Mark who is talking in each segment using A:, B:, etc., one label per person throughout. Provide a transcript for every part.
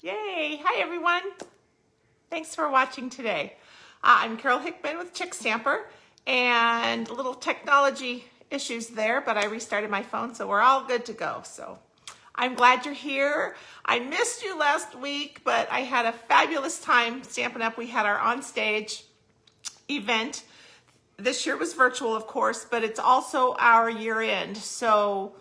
A: Yay! Hi everyone! Thanks for watching today. I'm Carol Hickman with Chickstamper, and a little technology issues there, but I restarted my phone, so we're all good to go. So I'm glad you're here. I missed you last week, but I had a fabulous time Stampin' Up! We had our on-stage event. This year was virtual, of course, but it's also our year end. So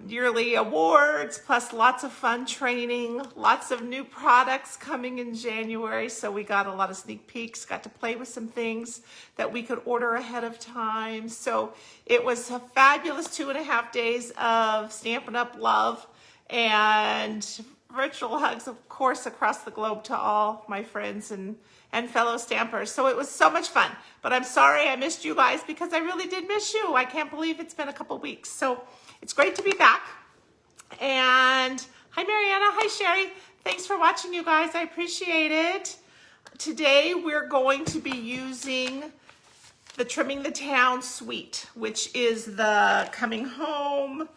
A: yearly awards, plus lots of fun training, lots of new products coming in January. So we got a lot of sneak peeks, got to play with some things that we could order ahead of time. So it was a fabulous 2.5 days of Stampin' Up! Love and virtual hugs, of course, across the globe to all my friends and fellow stampers. So it was so much fun, but I'm sorry I missed you guys because I really did miss you. I can't believe it's been a couple weeks. So it's great to be back. And hi, Mariana. Hi, Sherry. Thanks for watching, you guys. I appreciate it. Today, we're going to be using the Trimming the Town suite, which is the coming home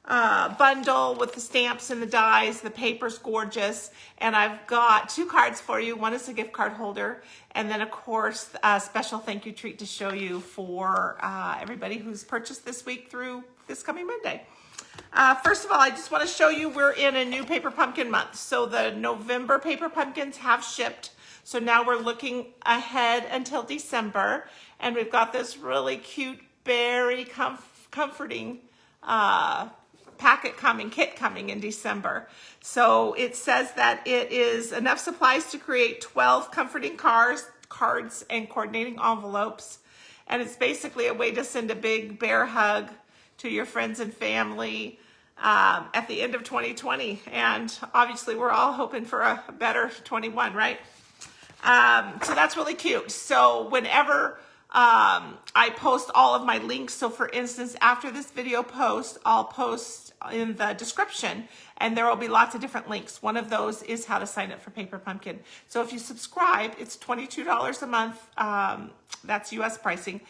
A: bundle with the stamps and the dies. The paper's gorgeous. And I've got 2 cards for you. One is a gift card holder. And then, of course, a special thank you treat to show you for everybody who's purchased this week through this coming Monday. First of all, I just want to show you we're in a new Paper Pumpkin month. So the November Paper Pumpkins have shipped. So now we're looking ahead until December. And we've got this really cute, very comforting kit coming in December. So it says that it is enough supplies to create 12 comforting cards and coordinating envelopes. And it's basically a way to send a big bear hug to your friends and family at the end of 2020. And obviously we're all hoping for a better 21, right? So that's really cute. So whenever I post all of my links, so for instance, after this video post, I'll post in the description, and there will be lots of different links. One of those is how to sign up for Paper Pumpkin. So if you subscribe, it's $22 a month. That's US pricing.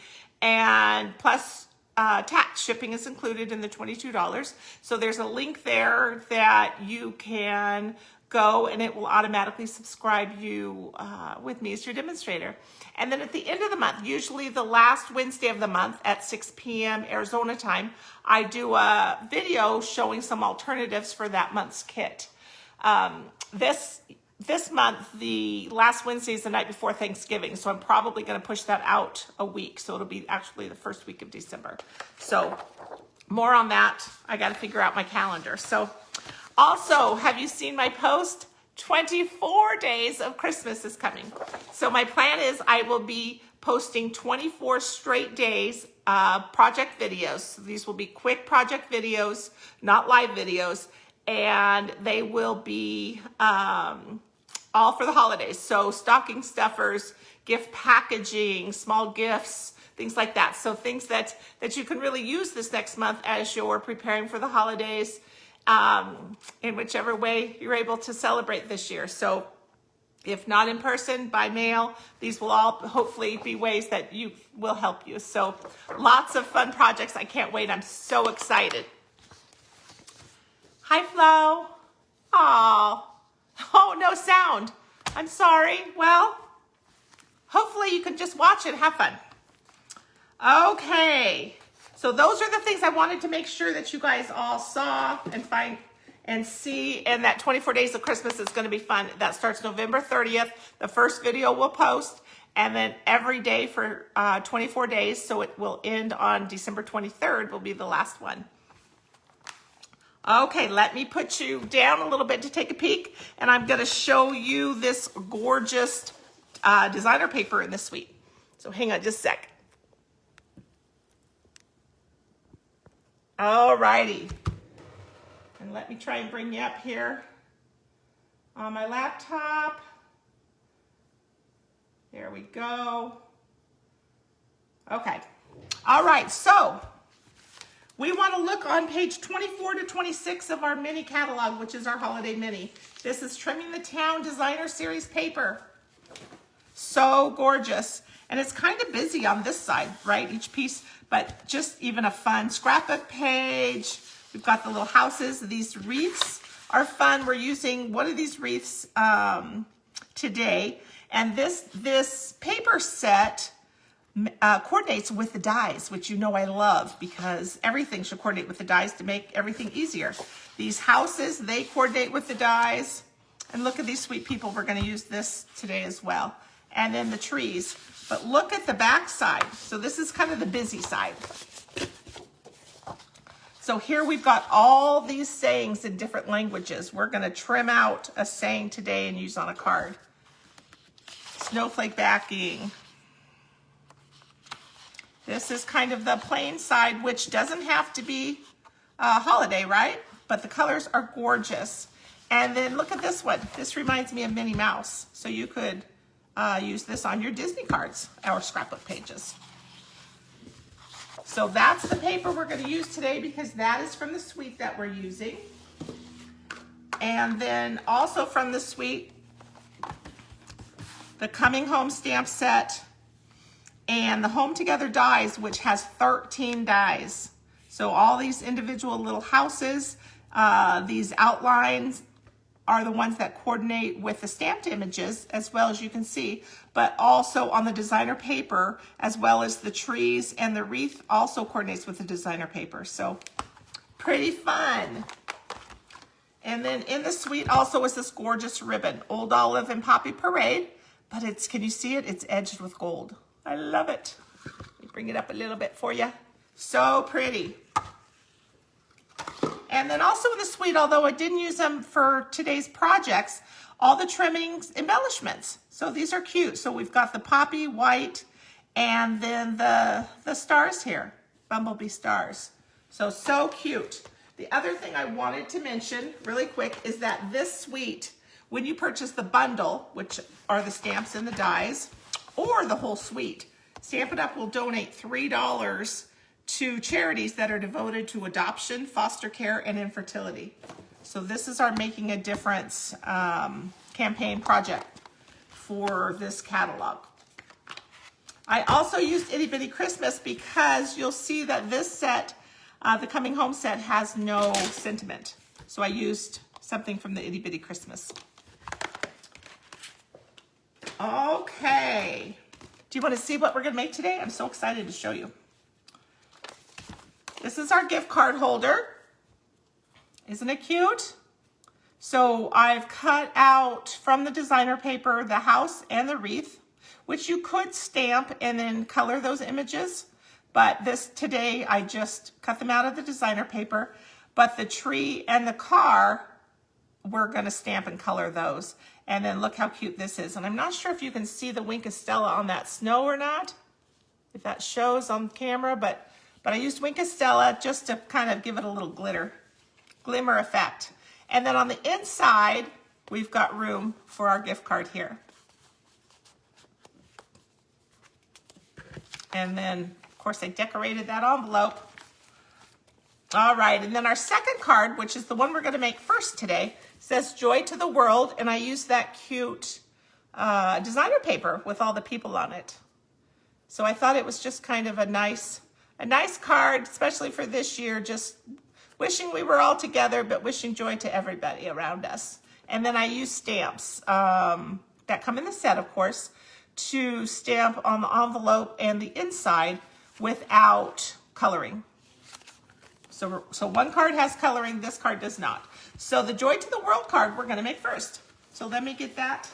A: And plus tax, shipping is included in the $22. So there's a link there that you can go, and it will automatically subscribe you with me as your demonstrator. And then at the end of the month, usually the last Wednesday of the month at 6 p.m. Arizona time, I do a video showing some alternatives for that month's kit. This month, the last Wednesday is the night before Thanksgiving, so I'm probably going to push that out a week. So it'll be actually the first week of December. So more on that. I got to figure out my calendar. So also, have you seen my post? 24 days of Christmas is coming. So my plan is I will be posting 24 straight days project videos. So these will be quick project videos, not live videos, and they will be all for the holidays. So stocking stuffers, gift packaging, small gifts, things like that. So things that you can really use this next month as you're preparing for the holidays, in whichever way you're able to celebrate this year. So if not in person, by mail, these will all hopefully be ways that you will help you. So lots of fun projects. I can't wait. I'm so excited. Hi, Flo. Oh, no sound. I'm sorry. Well, hopefully you can just watch and have fun. Okay. So those are the things I wanted to make sure that you guys all saw and find and see. And that 24 days of Christmas is going to be fun. That starts November 30th. The first video we'll post. And then every day for 24 days. So it will end on December 23rd will be the last one. Okay, let me put you down a little bit to take a peek. And I'm going to show you this gorgeous designer paper in this suite. So hang on just a sec. All righty. And let me try and bring you up here on my laptop. There we go. Okay. All right. So we want to look on page 24 to 26 of our mini catalog, which is our holiday mini. This is Trimming the Town Designer Series paper. So gorgeous. And it's kind of busy on this side, right? Each piece, but just even a fun scrapbook page. We've got the little houses. These wreaths are fun. We're using one of these wreaths today, and this paper set coordinates with the dies, which you know I love because everything should coordinate with the dies to make everything easier. These houses, they coordinate with the dies. And look at these sweet people. We're going to use this today as well. And then the trees. But look at the back side. So this is kind of the busy side. So here we've got all these sayings in different languages. We're going to trim out a saying today and use on a card. Snowflake backing. This is kind of the plain side, which doesn't have to be a holiday, right? But the colors are gorgeous. And then look at this one. This reminds me of Minnie Mouse. So you could use this on your Disney cards or scrapbook pages. So that's the paper we're going to use today because that is from the suite that we're using. And then also from the suite, the Coming Home stamp set and the Home Together dies, which has 13 dies. So all these individual little houses, these outlines are the ones that coordinate with the stamped images, as well as you can see, but also on the designer paper, as well as the trees and the wreath also coordinates with the designer paper. So pretty fun. And then in the suite also is this gorgeous ribbon, Old Olive and Poppy Parade, but it's, can you see it? It's edged with gold. I love it. Let me bring it up a little bit for you. So pretty. And then also in the suite, although I didn't use them for today's projects, all the trimmings, embellishments. So these are cute. So we've got the poppy white and then the stars here, bumblebee stars. So cute. The other thing I wanted to mention really quick is that this suite, when you purchase the bundle, which are the stamps and the dies, or the whole suite, Stampin' Up! Will donate $3 to charities that are devoted to adoption, foster care, and infertility. So this is our Making a Difference campaign project for this catalog. I also used Itty Bitty Christmas because you'll see that this set, the Coming Home set, has no sentiment. So I used something from the Itty Bitty Christmas. Okay. Do you want to see what we're going to make today? I'm so excited to show you. This is our gift card holder. Isn't it cute? So I've cut out from the designer paper the house and the wreath, which you could stamp and then color those images. But this today, I just cut them out of the designer paper. But the tree and the car, we're going to stamp and color those. And then look how cute this is. And I'm not sure if you can see the Wink of Stella on that snow or not, if that shows on camera, but I used Wink of Stella just to kind of give it a little glimmer effect. And then on the inside, we've got room for our gift card here. And then, of course, I decorated that envelope. All right, and then our second card, which is the one we're going to make first today, says Joy to the World, and I used that cute designer paper with all the people on it. So I thought it was just kind of a nice card, especially for this year, just wishing we were all together, but wishing joy to everybody around us. And then I use stamps that come in the set, of course, to stamp on the envelope and the inside without coloring. So one card has coloring, this card does not. So the Joy to the World card we're going to make first. So let me get that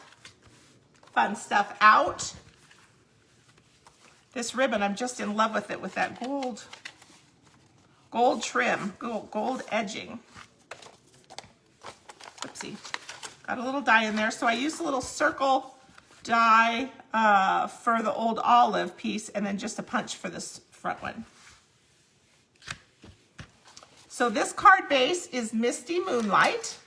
A: fun stuff out. This ribbon, I'm just in love with it, with that gold trim, gold edging. Oopsie, got a little die in there. So I used a little circle die for the Old Olive piece and then just a punch for this front one. So this card base is Misty Moonlight.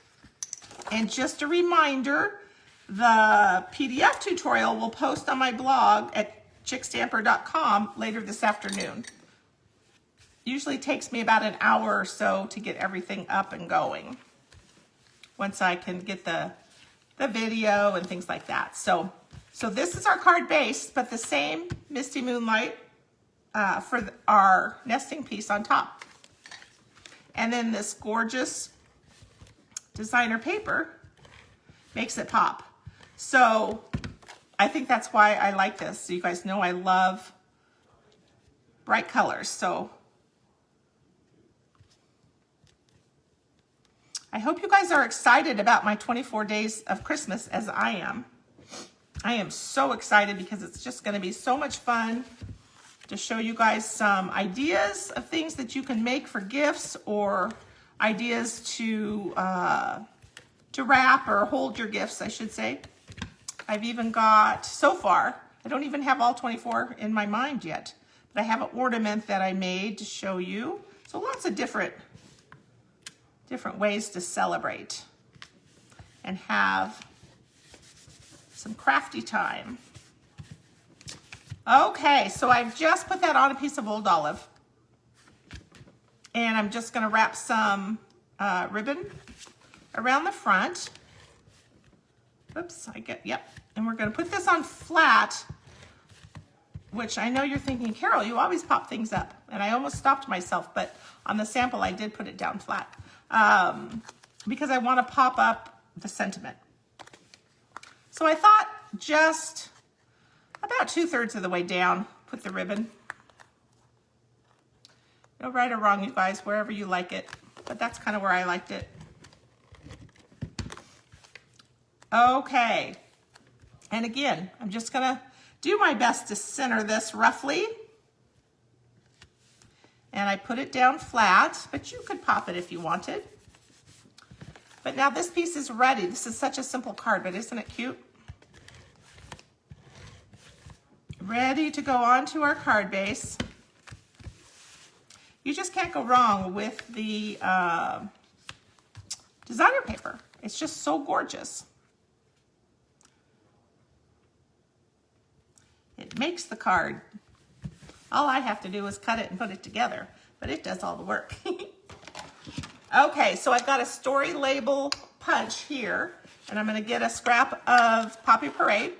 A: And just a reminder, the PDF tutorial will post on my blog at chickstamper.com later this afternoon. Usually takes me about an hour or so to get everything up and going once I can get the video and things like that. So this is our card base, but the same Misty Moonlight for our nesting piece on top. And then this gorgeous designer paper makes it pop. So I think that's why I like this. So you guys know I love bright colors. So I hope you guys are excited about my 24 days of Christmas as I am. I am so excited because it's just going to be so much fun to show you guys some ideas of things that you can make for gifts, or ideas to wrap or hold your gifts, I should say. I've even got, so far, I don't even have all 24 in my mind yet, but I have an ornament that I made to show you. So lots of different ways to celebrate and have some crafty time. Okay, so I've just put that on a piece of old olive. And I'm just gonna wrap some ribbon around the front. Oops, yep. And we're gonna put this on flat, which I know you're thinking, Carol, you always pop things up. And I almost stopped myself, but on the sample, I did put it down flat because I wanna pop up the sentiment. So I thought just about 2/3 of the way down, put the ribbon. No right or wrong, you guys, wherever you like it, but that's kind of where I liked it. Okay, and again, I'm just gonna do my best to center this roughly. And I put it down flat, but you could pop it if you wanted. But now this piece is ready. This is such a simple card, but isn't it cute? Ready to go onto our card base. You just can't go wrong with the designer paper. It's just so gorgeous. It makes the card. All I have to do is cut it and put it together, but it does all the work. Okay, so I've got a story label punch here, and I'm gonna get a scrap of Poppy Parade.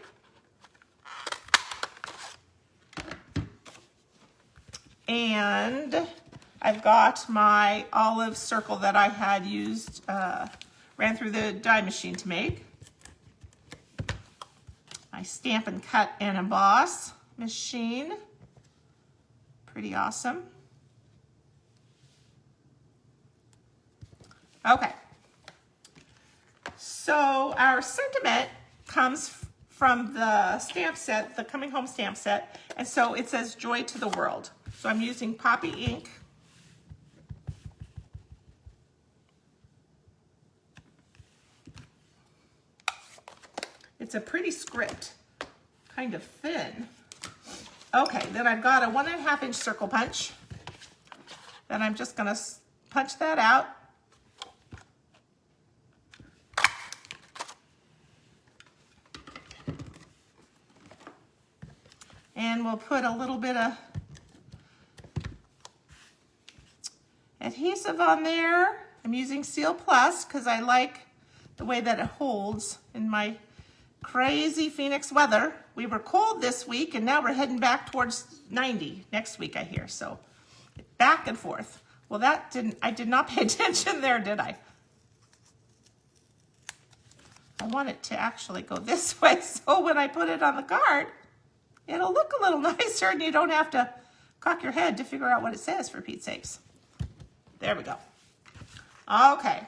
A: And I've got my olive circle that I had used, ran through the die machine to make. My Stampin' Cut and Emboss machine. Pretty awesome. Okay. So our sentiment comes from the stamp set, the Coming Home stamp set, and so it says Joy to the World. So I'm using Poppy ink. It's a pretty script, kind of thin. Okay, then I've got a 1.5 inch circle punch. Then I'm just gonna punch that out. And we'll put a little bit of adhesive on there. I'm using Seal Plus because I like the way that it holds in my crazy Phoenix weather. We were cold this week and now we're heading back towards 90 next week, I hear. So back and forth. Well, I did not pay attention there, did I? I want it to actually go this way so when I put it on the card, it'll look a little nicer and you don't have to cock your head to figure out what it says, for Pete's sakes. There we go. Okay.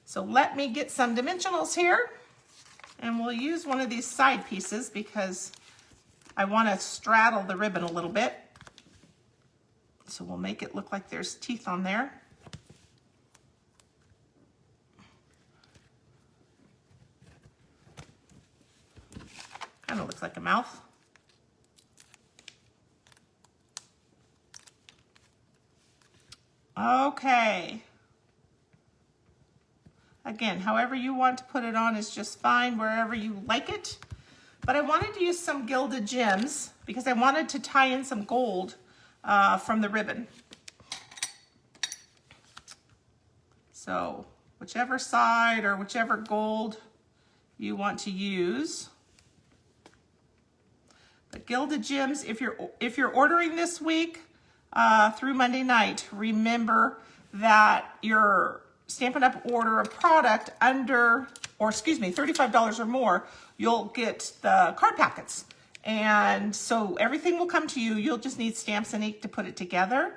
A: So let me get some dimensionals here, and we'll use one of these side pieces because I want to straddle the ribbon a little bit. So we'll make it look like there's teeth on there. Kind of looks like a mouth. Okay. Again, however you want to put it on is just fine, wherever you like it. But I wanted to use some gilded gems because I wanted to tie in some gold from the ribbon. So whichever side or whichever gold you want to use. But gilded gems, if you're ordering this week through Monday night, remember that you're Stampin' Up! Order a product under, or excuse me, $35 or more, you'll get the card packets. And so everything will come to you. You'll just need stamps and ink to put it together.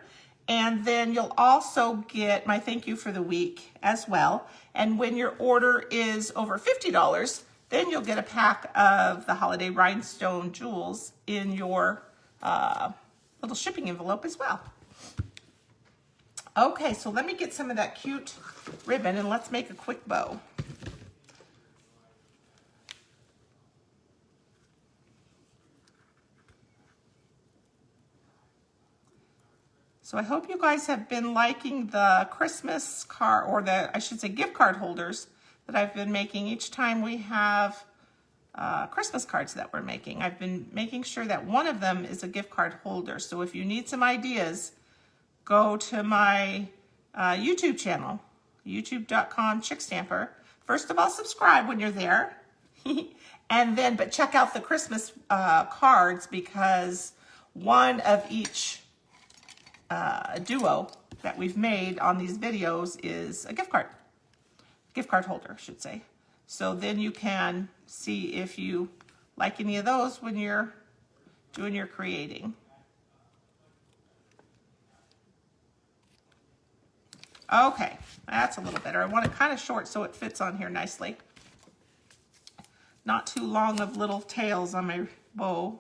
A: And then you'll also get my thank you for the week as well. And when your order is over $50, then you'll get a pack of the holiday rhinestone jewels in your little shipping envelope as well. Okay, so let me get some of that cute ribbon and let's make a quick bow. So I hope you guys have been liking the Christmas card, or I should say gift card holders that I've been making each time we have Christmas cards that we're making. I've been making sure that one of them is a gift card holder. So if you need some ideas, go to my YouTube channel, youtube.com/Chickstamper. First of all, subscribe when you're there. And then, but check out the Christmas cards, because one of each duo that we've made on these videos is a gift card holder, I should say. So then you can see if you like any of those when you're doing your creating. Okay, that's a little better. I want it kind of short so it fits on here nicely. Not too long of little tails on my bow.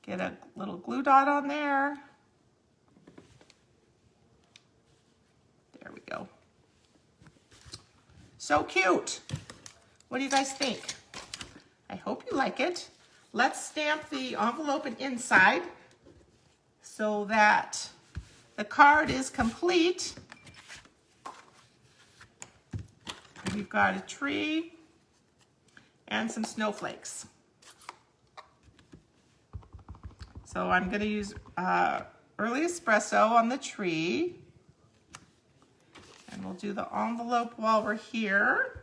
A: Get a little glue dot on there. There we go. So cute. What do you guys think? I hope you like it. Let's stamp the envelope and inside so that the card is complete. We've got a tree and some snowflakes. So I'm going to use early espresso on the tree. And we'll do the envelope while we're here.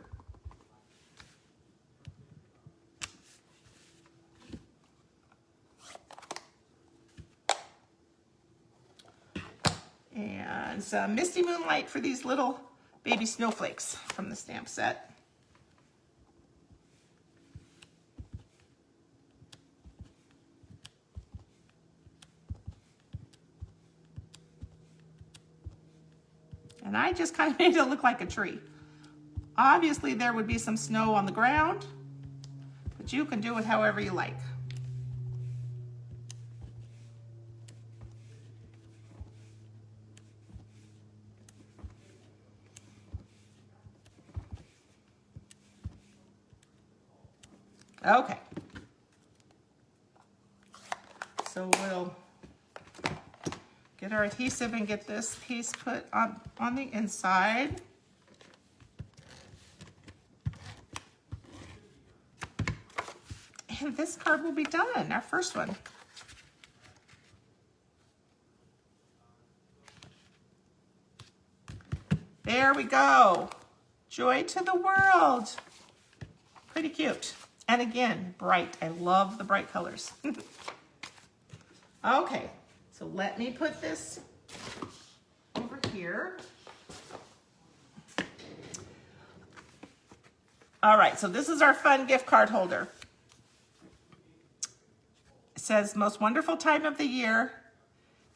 A: And some Misty Moonlight for these little baby snowflakes from the stamp set. And I just kind of made it look like a tree. Obviously, there would be some snow on the ground, but you can do it however you like. Okay. So we'll get our adhesive and get this piece put on the inside. And this card will be done, our first one. There we go. Joy to the world. Pretty cute. And again, bright. I love the bright colors. Okay, so let me put this over here. All right, so this is our fun gift card holder. It says most wonderful time of the year.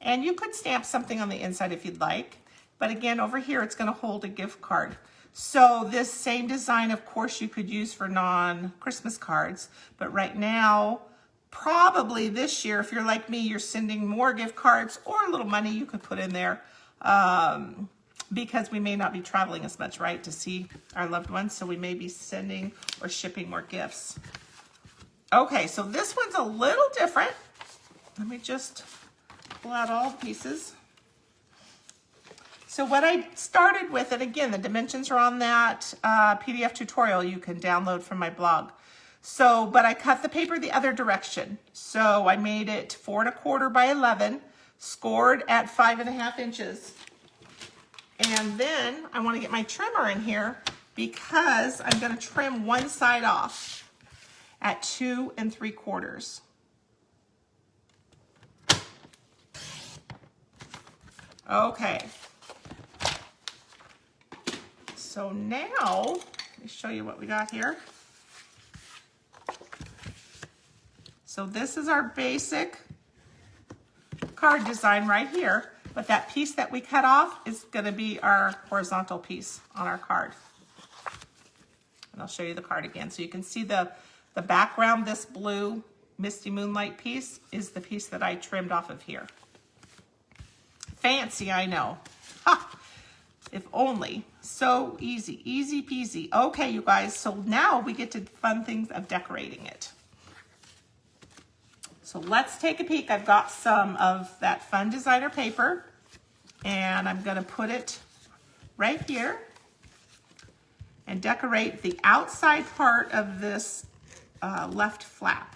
A: And you could stamp something on the inside if you'd like. But again, over here, it's going to hold a gift card. So this same design, of course, you could use for non-Christmas cards. But right now, probably this year, if you're like me, you're sending more gift cards or a little money you could put in there because we may not be traveling as much, right, to see our loved ones. So we may be sending or shipping more gifts. Okay, so this one's a little different. Let me just pull out all the pieces. So what I started with, and again, the dimensions are on that PDF tutorial you can download from my blog. So, but I cut the paper the other direction. So I made it 4 1/4 by 11, scored at 5.5 inches. And then I want to get my trimmer in here because I'm going to trim one side off at 2 3/4. Okay. So now, let me show you what we got here. So this is our basic card design right here, but that piece that we cut off is going to be our horizontal piece on our card. And I'll show you the card again so you can see the background. This blue Misty Moonlight piece is the piece that I trimmed off of here. Fancy, I know. Ha! If only. So easy, easy peasy. Okay, you guys, so now we get to fun things of decorating it. So let's take a peek. I've got some of that fun designer paper, and I'm going to put it right here and decorate the outside part of this left flap.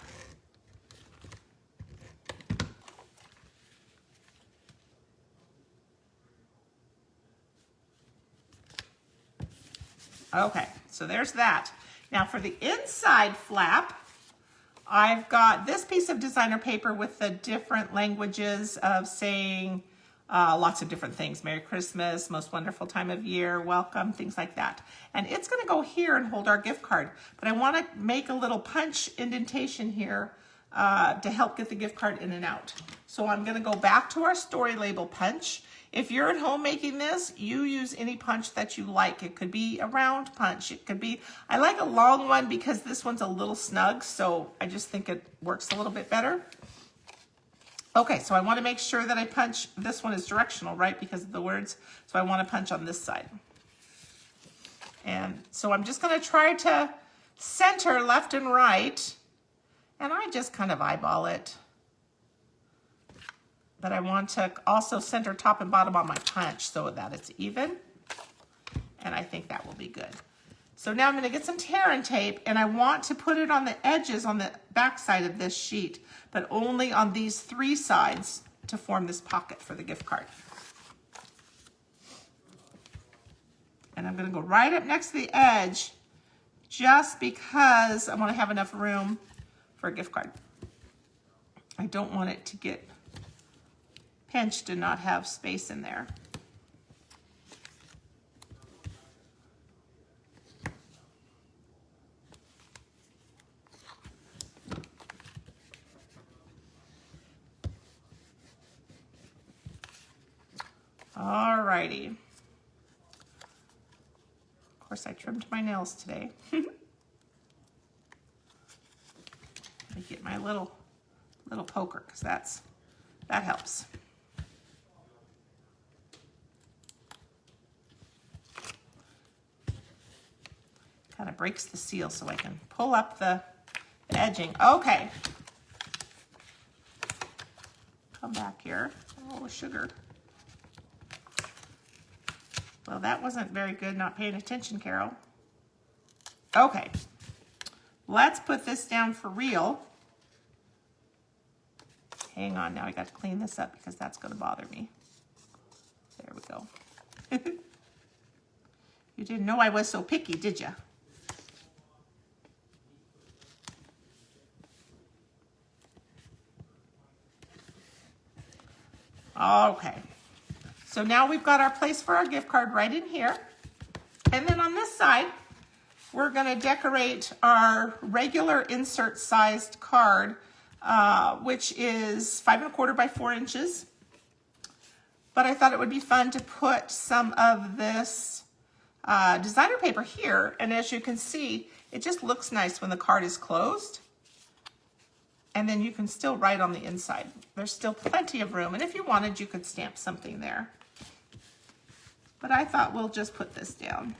A: Okay, so there's that. Now for the inside flap, I've got this piece of designer paper with the different languages of saying lots of different things. Merry Christmas, most wonderful time of year, welcome, things like that. And it's gonna go here and hold our gift card. But I wanna make a little punch indentation here to help get the gift card in and out. So I'm gonna go back to our story label punch. If you're at home making this, you use any punch that you like. It could be a round punch. It could be, I like a long one because this one's a little snug, so I just think it works a little bit better. Okay, so I want to make sure that I punch, this one is directional, right, because of the words, so I want to punch on this side. And so I'm just going to try to center left and right, and I just kind of eyeball it. But I want to also center top and bottom on my punch so that it's even. And I think that will be good. So now I'm going to get some tear and tape, and I want to put it on the edges on the back side of this sheet, but only on these 3 sides to form this pocket for the gift card. And I'm going to go right up next to the edge just because I want to have enough room for a gift card. I don't want it to get pinched and not have space in there. Alrighty. Of course, I trimmed my nails today. Let me get my little poker because that helps. Kind of breaks the seal so I can pull up the edging. Okay. Come back here. Oh, sugar. Well, that wasn't very good, not paying attention, Carol. Okay. Let's put this down for real. Hang on, now I got to clean this up because that's going to bother me. There we go. You didn't know I was so picky, did you? Okay, so now we've got our place for our gift card right in here. And then on this side, we're gonna decorate our regular insert sized card, which is 5 1/4 by 4 inches. But I thought it would be fun to put some of this designer paper here. And as you can see, it just looks nice when the card is closed. And then you can still write on the inside. There's still plenty of room. And if you wanted, you could stamp something there. But I thought we'll just put this down.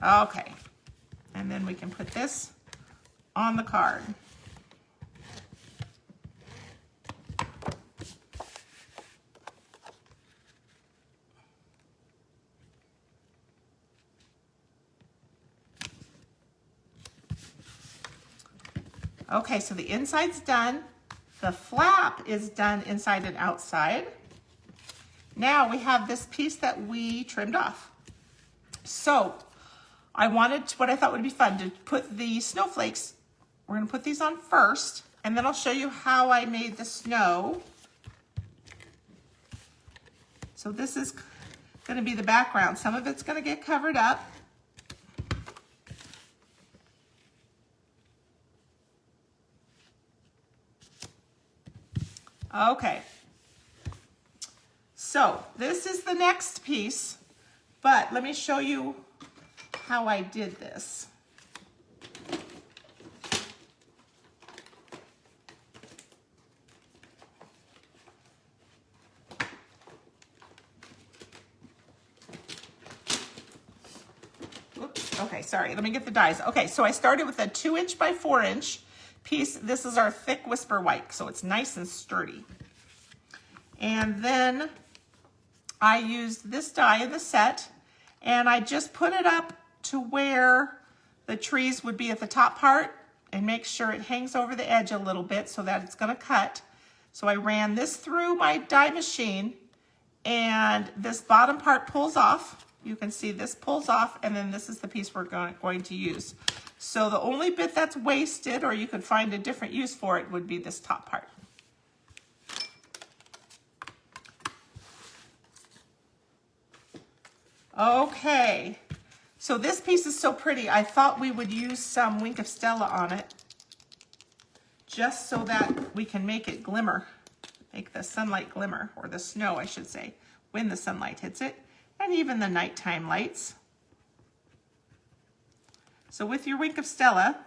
A: Okay. And then we can put this on the card. Okay, so the inside's done. The flap is done inside and outside. Now we have this piece that we trimmed off. So I wanted what I thought would be fun to put the snowflakes. We're going to put these on first, and then I'll show you how I made the snow. So this is going to be the background. Some of it's going to get covered up. Okay. So this is the next piece, but let me show you how I did this. Oops, okay, sorry, let me get the dies. Okay, so I started with a 2" by 4" piece. This is our thick Whisper White, so it's nice and sturdy. And then I used this die in the set, and I just put it up to where the trees would be at the top part and make sure it hangs over the edge a little bit so that it's going to cut. So I ran this through my die machine, and this bottom part pulls off. You can see this pulls off, and then this is the piece we're going to use. So the only bit that's wasted, or you could find a different use for it, would be this top part. Okay, so this piece is so pretty. I thought we would use some Wink of Stella on it, just so that we can make it glimmer, make the sunlight glimmer, or the snow, I should say, when the sunlight hits it, and even the nighttime lights. So with your Wink of Stella,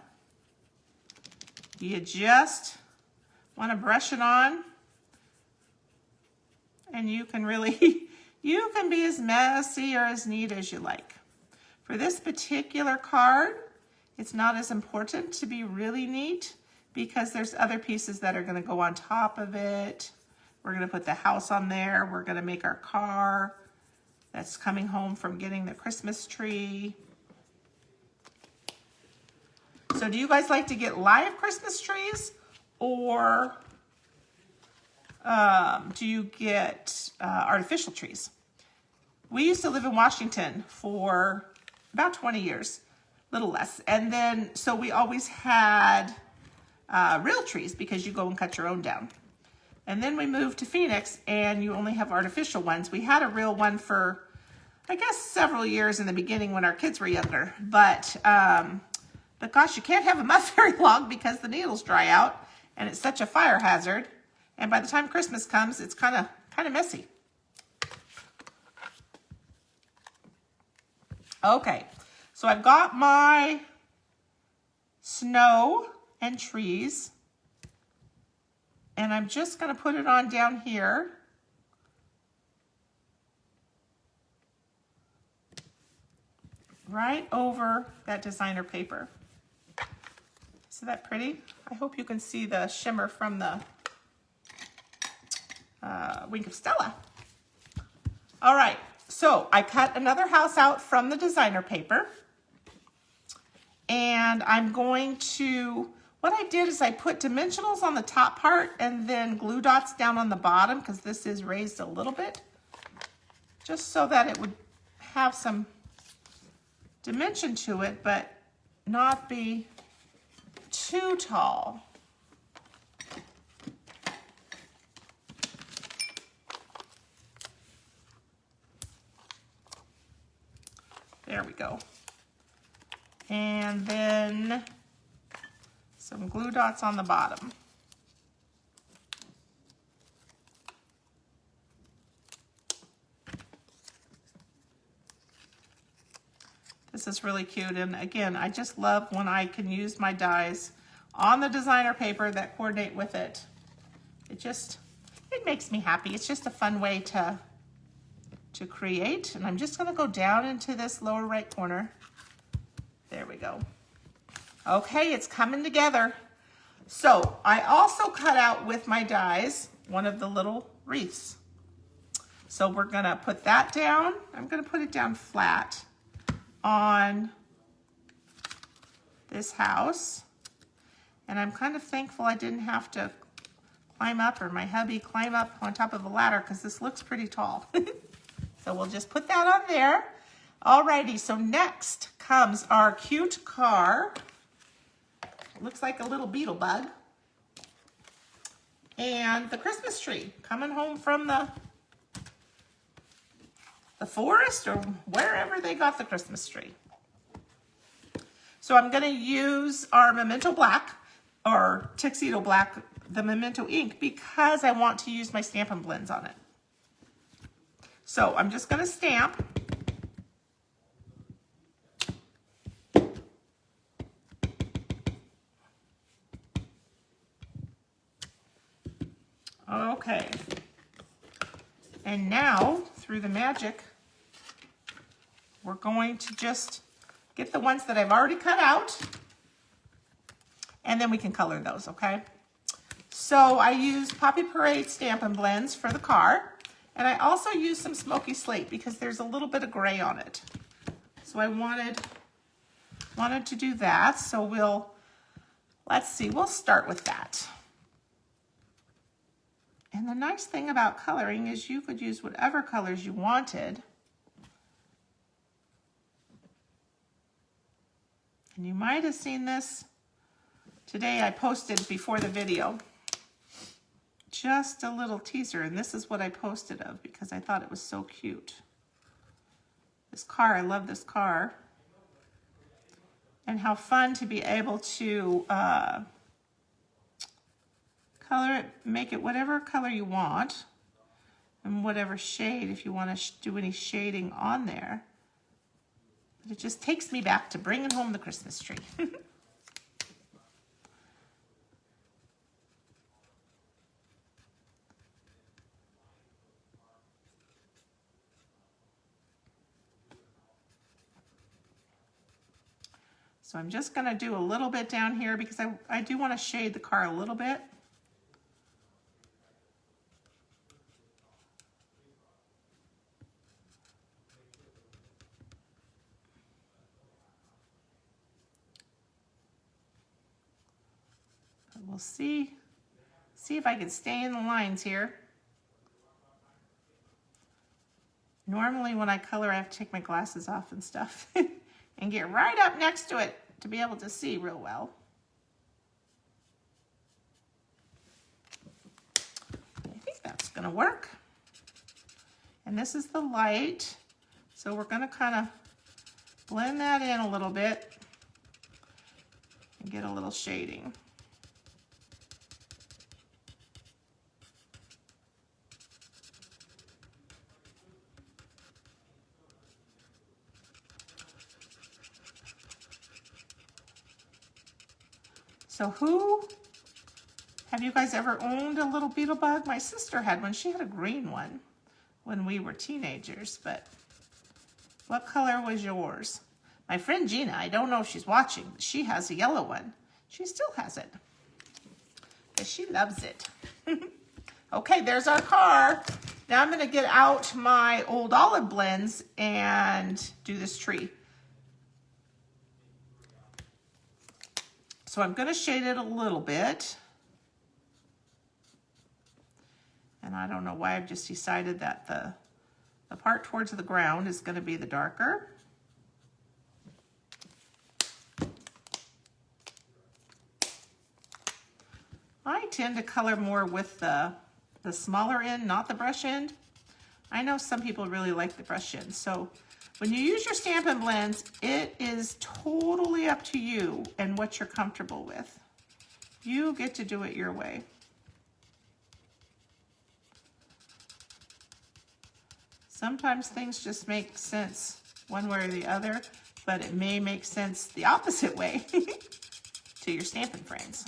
A: you just want to brush it on, and you can really you can be as messy or as neat as you like. For this particular card, it's not as important to be really neat because there's other pieces that are going to go on top of it. We're going to put the house on there. We're going to make our car that's coming home from getting the Christmas tree. So do you guys like to get live Christmas trees, or do you get artificial trees? We used to live in Washington for about 20 years, a little less. And then, so we always had real trees because you go and cut your own down. And then we moved to Phoenix and you only have artificial ones. We had a real one for, I guess, several years in the beginning when our kids were younger. But gosh, you can't have them up very long because the needles dry out and it's such a fire hazard. And by the time Christmas comes, it's kind of messy. Okay, so I've got my snow and trees, and I'm just going to put it on down here. Right over that designer paper. Isn't that pretty? I hope you can see the shimmer from the Wink of Stella. All right, so I cut another house out from the designer paper, and I'm going to, what I did is I put dimensionals on the top part and then glue dots down on the bottom because this is raised a little bit, just so that it would have some dimension to it, but not be too tall. There we go. And then some glue dots on the bottom. This is really cute, and again, I just love when I can use my dies on the designer paper that coordinate with it. It makes me happy. It's just a fun way to create. And I'm just going to go down into this lower right corner. There we go. Okay, it's coming together. So I also cut out with my dies one of the little wreaths. So we're going to put that down. I'm going to put it down flat on this house. And I'm kind of thankful I didn't have to climb up, or my hubby climb up on top of a ladder, because this looks pretty tall. So we'll just put that on there. Alrighty, so next comes our cute car. It looks like a little beetle bug. And the Christmas tree coming home from the forest or wherever they got the Christmas tree. So I'm going to use our Memento Black or Tuxedo Black, the Memento ink, because I want to use my Stampin' blends on it. So I'm just going to stamp. Okay. And now, through the magic, we're going to just get the ones that I've already cut out, and then we can color those, okay? So I used Poppy Parade Stampin' Blends for the car, and I also used some Smoky Slate because there's a little bit of gray on it. So I wanted to do that, so let's see, we'll start with that. And the nice thing about coloring is you could use whatever colors you wanted. And you might have seen this today. I posted before the video just a little teaser, and this is what I posted of because I thought it was so cute. This car, I love this car. And how fun to be able to color it, make it whatever color you want, and whatever shade if you want to do any shading on there. But it just takes me back to bringing home the Christmas tree. So I'm just going to do a little bit down here because I do want to shade the car a little bit. We'll see if I can stay in the lines here. Normally when I color, I have to take my glasses off and stuff and get right up next to it to be able to see real well. I think that's gonna work. And this is the light. So we're gonna kind of blend that in a little bit and get a little shading. So have you guys ever owned a little beetle bug? My sister had one. She had a green one when we were teenagers, but what color was yours? My friend Gina, I don't know if she's watching, but she has a yellow one. She still has it because she loves it. Okay, there's our car. Now I'm gonna get out my old olive blends and do this tree. So I'm going to shade it a little bit. And I don't know why I've just decided that the part towards the ground is going to be the darker. I tend to color more with the smaller end, not the brush end. I know some people really like the brush end. So when you use your Stampin' Blends, it is totally up to you and what you're comfortable with. You get to do it your way. Sometimes things just make sense one way or the other, but it may make sense the opposite way to your Stampin' friends.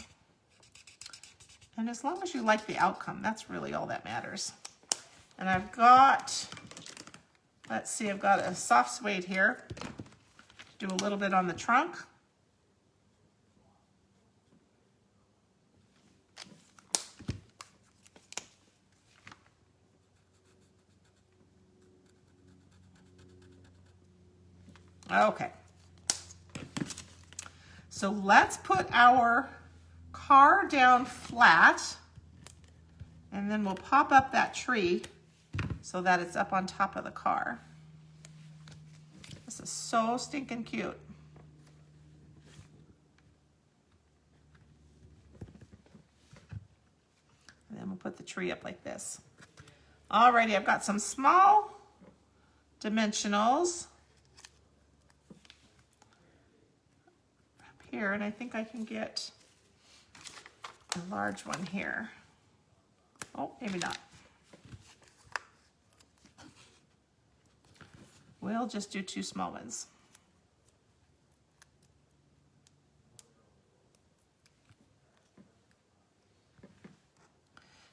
A: And as long as you like the outcome, that's really all that matters. And I've got, let's see, I've got a soft suede here. Do a little bit on the trunk. Okay. So let's put our car down flat, and then we'll pop up that tree so that it's up on top of the car. is so stinking cute. And then we'll put the tree up like this. Alrighty, I've got some small dimensionals up here, and I think I can get a large one here. Oh, maybe not. We'll just do 2 small ones.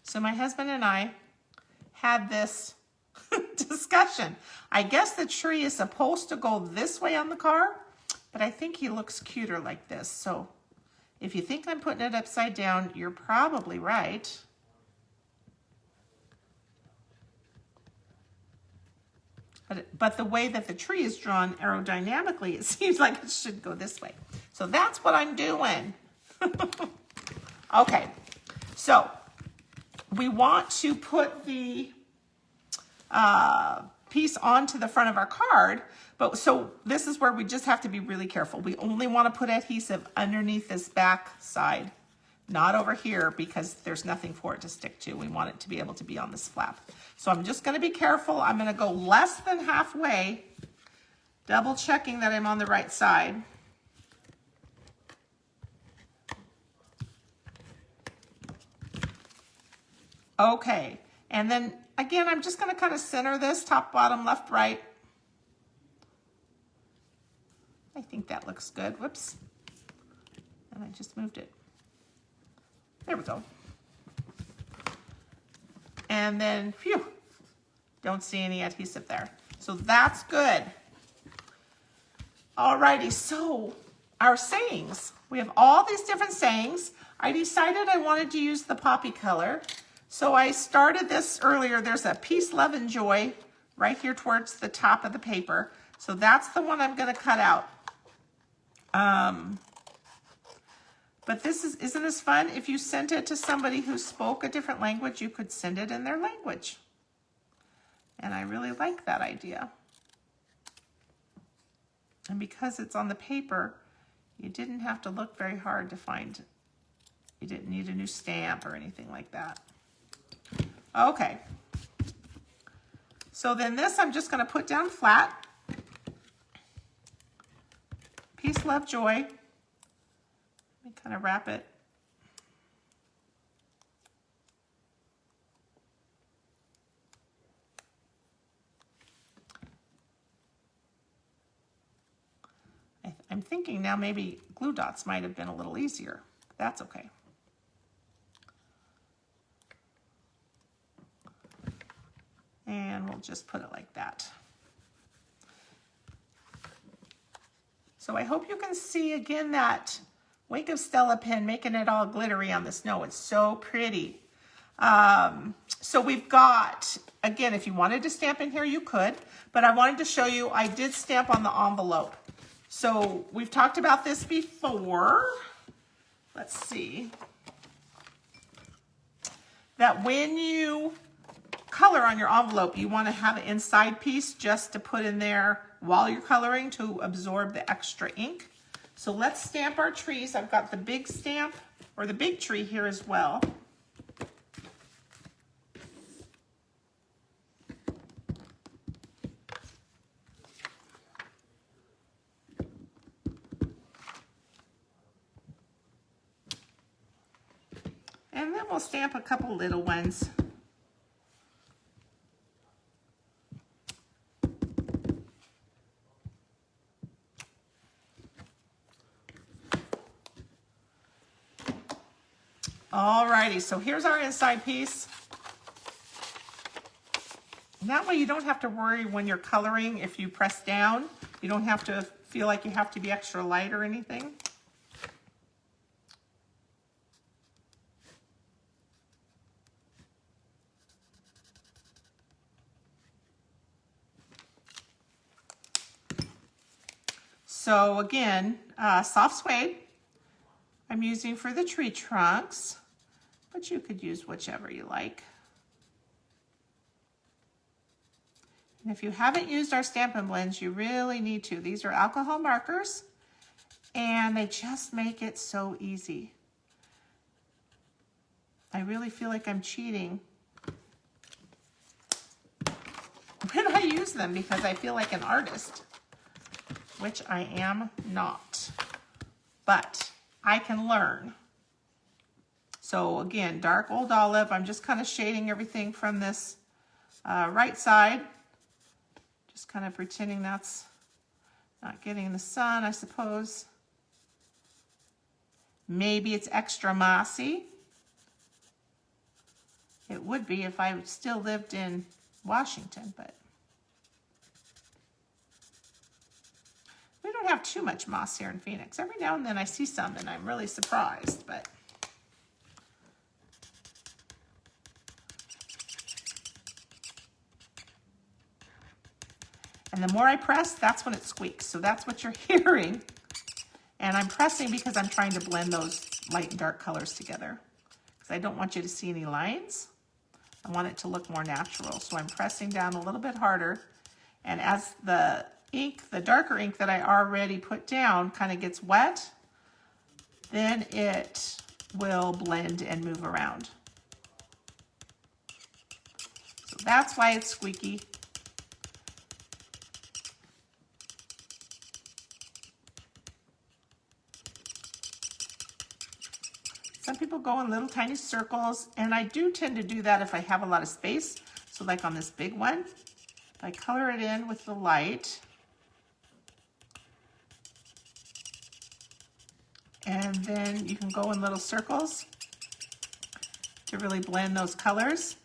A: So my husband and I had this discussion. I guess the tree is supposed to go this way on the car, but I think he looks cuter like this. So if you think I'm putting it upside down, you're probably right. But the way that the tree is drawn aerodynamically, it seems like it should go this way. So that's what I'm doing. Okay, so we want to put the piece onto the front of our card, but so this is where we just have to be really careful. We only want to put adhesive underneath this back side, not over here, because there's nothing for it to stick to. We want it to be able to be on this flap. So I'm just going to be careful. I'm going to go less than halfway, double checking that I'm on the right side. Okay, and then again, I'm just going to kind of center this top, bottom, left, right. I think that looks good. Whoops. And I just moved it. There we go. And then, phew, don't see any adhesive there. So that's good. Alrighty, so our sayings. We have all these different sayings. I decided I wanted to use the poppy color. So I started this earlier. There's a peace, love, and joy right here towards the top of the paper. So that's the one I'm going to cut out. But this isn't this fun? If you sent it to somebody who spoke a different language, you could send it in their language. And I really like that idea. And because it's on the paper, you didn't have to look very hard to find. You didn't need a new stamp or anything like that. Okay. So then this I'm just going to put down flat. Peace, love, joy. Let me kind of wrap it. I'm thinking now maybe glue dots might have been a little easier. That's okay. And we'll just put it like that. So I hope you can see again that Wake of Stella pen making it all glittery on the snow. It's so pretty. So we've got, again, if you wanted to stamp in here, you could, but I wanted to show you, I did stamp on the envelope. So we've talked about this before. Let's see. That when you color on your envelope, you want to have an inside piece just to put in there while you're coloring to absorb the extra ink. So let's stamp our trees. I've got the big stamp, or the big tree here as well. And then we'll stamp a couple little ones. Alrighty, so here's our inside piece. And that way you don't have to worry when you're coloring if you press down. You don't have to feel like you have to be extra light or anything. So again, soft suede I'm using for the tree trunks, but you could use whichever you like. And if you haven't used our Stampin' blends, you really need to. These are alcohol markers, and they just make it so easy. I really feel like I'm cheating when I use them because I feel like an artist, which I am not, but I can learn. So again, dark old olive, I'm just kind of shading everything from this right side, just kind of pretending that's not getting the sun, I suppose. Maybe it's extra mossy. It would be if I still lived in Washington, but we don't have too much moss here in Phoenix. Every now and then I see some and I'm really surprised, but and the more I press, that's when it squeaks. So that's what you're hearing. And I'm pressing because I'm trying to blend those light and dark colors together, because I don't want you to see any lines. I want it to look more natural. So I'm pressing down a little bit harder. And as the ink, the darker ink that I already put down kind of gets wet, then it will blend and move around. So that's why it's squeaky. Some people go in little tiny circles, and I do tend to do that if I have a lot of space. So like on this big one, I color it in with the light. And then you can go in little circles to really blend those colors.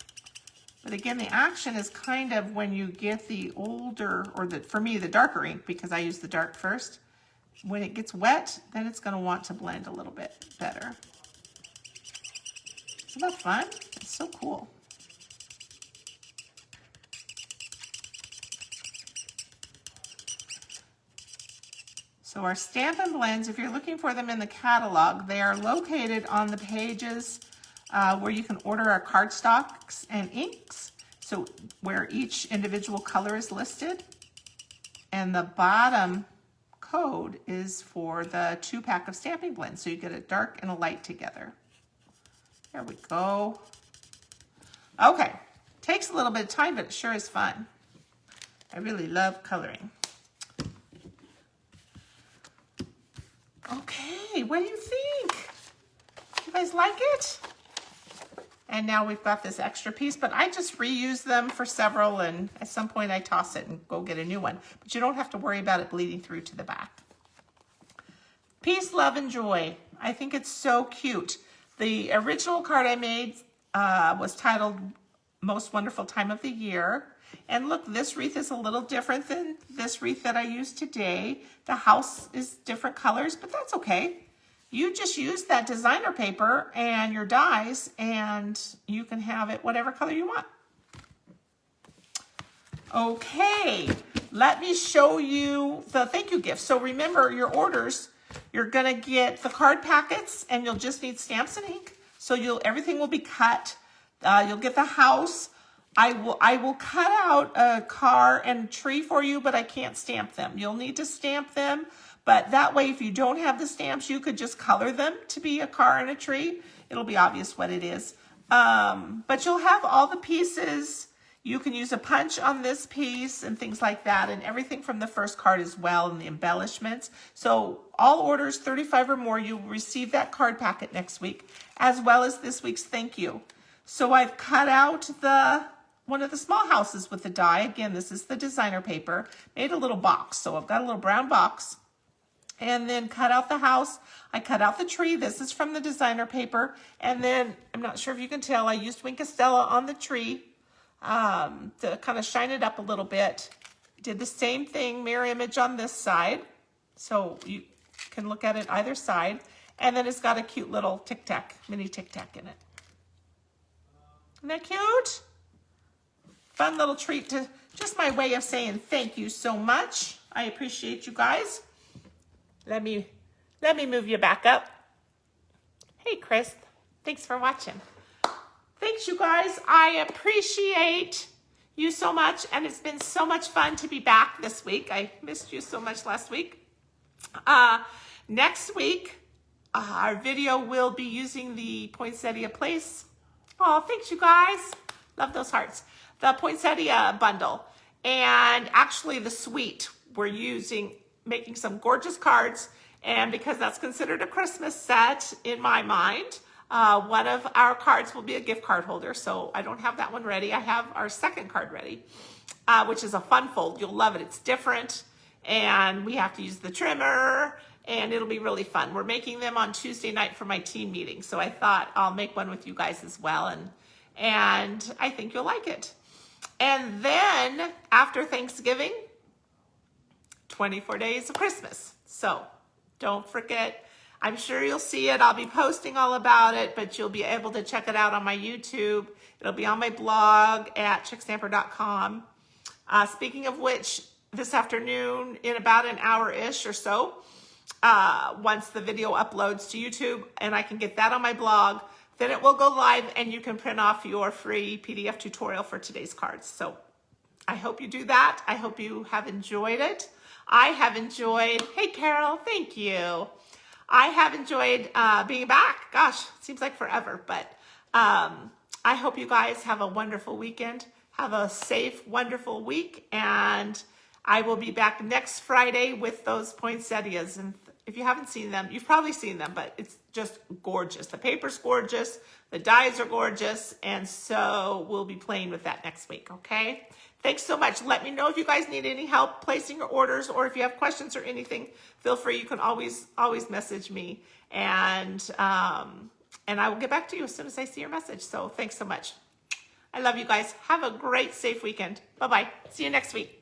A: But again, the action is kind of when you get the older, or for me, the darker ink, because I use the dark first. When it gets wet, then it's going to want to blend a little bit better. Isn't that fun? It's so cool. So our Stampin' blends, if you're looking for them in the catalog, they are located on the pages where you can order our cardstocks and inks. So where each individual color is listed. And the bottom code is for the 2-pack of Stampin' blends. So you get a dark and a light together. There we go. Okay, takes a little bit of time, but it sure is fun. I really love coloring. Okay, what do you think? You guys like it? And now we've got this extra piece, but I just reuse them for several, and at some point I toss it and go get a new one. But you don't have to worry about it bleeding through to the back. Peace, love, and joy. I think it's so cute. The original card I made was titled Most Wonderful Time of the Year. And look, this wreath is a little different than this wreath that I used today. The house is different colors, but that's okay. You just use that designer paper and your dies, and you can have it whatever color you want. Okay, let me show you the thank you gift. So remember your orders. You're gonna get the card packets, and you'll just need stamps and ink. So everything will be cut. You'll get the house. I will cut out a car and tree for you, but I can't stamp them. You'll need to stamp them, but that way, if you don't have the stamps, you could just color them to be a car and a tree. It'll be obvious what it is. But you'll have all the pieces. You can use a punch on this piece and things like that, and everything from the first card as well, and the embellishments. So all orders 35 or more, you'll receive that card packet next week, as well as this week's thank you. So I've cut out one of the small houses with the die. Again, this is the designer paper. Made a little box. So I've got a little brown box. And then cut out the house. I cut out the tree. This is from the designer paper. And then, I'm not sure if you can tell, I used Wink of Stella on the tree to kind of shine it up a little bit. Did the same thing, mirror image on this side. So you can look at it either side. And then it's got a cute little tic-tac, mini tic-tac in it. Isn't that cute? Fun little treat to, just my way of saying thank you so much. I appreciate you guys. Let me move you back up. Hey, Chris. Thanks for watching. Thanks, you guys. I appreciate you so much, and it's been so much fun to be back this week. I missed you so much last week. Next week, our video will be using the poinsettia place. Oh, thanks you guys. Love those hearts. The poinsettia bundle, and actually the suite. We're making some gorgeous cards, and because that's considered a Christmas set in my mind, one of our cards will be a gift card holder. So I don't have that one ready. I have our second card ready, which is a fun fold. You'll love it. It's different, and we have to use the trimmer, and it'll be really fun. We're making them on Tuesday night for my team meeting, so I thought I'll make one with you guys as well, and I think you'll like it. And then after Thanksgiving, 24 days of Christmas. So don't forget, I'm sure you'll see it. I'll be posting all about it, but you'll be able to check it out on my YouTube. It'll be on my blog at chickstamper.com. Speaking of which, this afternoon, in about an hour-ish or so, once the video uploads to YouTube and I can get that on my blog, then it will go live and you can print off your free PDF tutorial for today's cards. So I hope you do that. I hope you have enjoyed it. I have enjoyed, hey Carol, thank you. I have enjoyed being back. Gosh, it seems like forever, but I hope you guys have a wonderful weekend. Have a safe, wonderful week, and I will be back next Friday with those poinsettias. And if you haven't seen them, you've probably seen them, but it's just gorgeous. The paper's gorgeous, the dies are gorgeous, and so we'll be playing with that next week, okay? Thanks so much. Let me know if you guys need any help placing your orders, or if you have questions or anything, feel free. You can always message me, and I will get back to you as soon as I see your message. So thanks so much. I love you guys. Have a great, safe weekend. Bye-bye. See you next week.